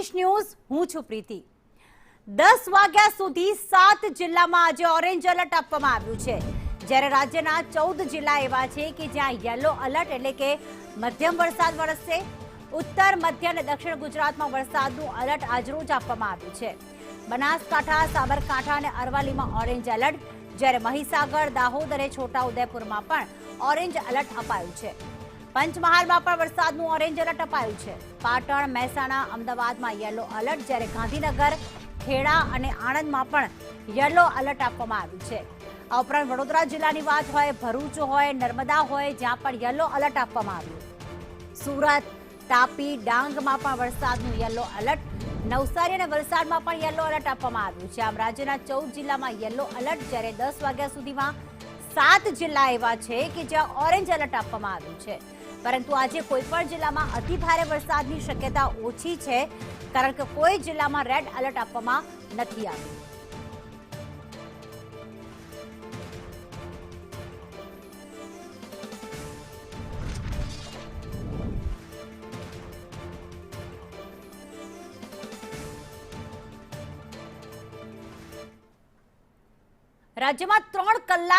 નિશ news હું છું પ્રીતિ। 10 વાગ્યા સુધી 7 જિલ્લામાં આજે ઓરેન્જ એલર્ટ આપવામાં આવ્યું છે, જ્યારે રાજ્યના 14 જિલ્લા એવા છે કે જ્યાં યલો એલર્ટ એટલે કે મધ્યમ વરસાદ વરસશે। ઉત્તર, મધ્ય અને દક્ષિણ ગુજરાતમાં વરસાદનું એલર્ટ આજરોજ આપવામાં આવ્યું છે। બનાસકાંઠા, સાબરકાંઠા અને અરવલ્લીમાં ઓરેન્જ એલર્ટ, જ્યારે મહીસાગર, દાહોદ અને છોટાઉદેપુરમાં પણ ઓરેન્જ એલર્ટ અપાયું છે। પંચમહાલમાં પણ વરસાદનું ઓરેન્જ એલર્ટ અપાયું છે। પાટણ, મહેસાણા, અમદાવાદમાં યલો એલર્ટ, જ્યારે ગાંધીનગર, ખેડા અને આણંદમાં પણ યલો એલર્ટ આપવામાં આવ્યું છે। આ ઉપરાંત વડોદરા જિલ્લાની વાત હોય, ભરૂચ હોય, નર્મદા હોય, જ્યાં પણ યલો એલર્ટ આપવામાં આવ્યું। સુરત, તાપી, ડાંગમાં પણ વરસાદનું યલો એલર્ટ, નવસારી અને વલસાડમાં પણ યલો એલર્ટ આપવામાં આવ્યું છે। આમ રાજ્યના 14 જિલ્લામાં યલો એલર્ટ, જ્યારે 10 વાગ્યા સુધીમાં 7 જિલ્લા એવા છે કે જ્યાં ઓરેન્જ એલર્ટ આપવામાં આવ્યું છે। પરંતુ આજે કોઈ પણ જિલ્લામાં અતિ ભારે વરસાદની શક્યતા ઓછી છે, કારણ કે કોઈ જિલ્લામાં રેડ એલર્ટ આપવામાં નથી આવ્યું। રાજ્યમાં 3 કલાક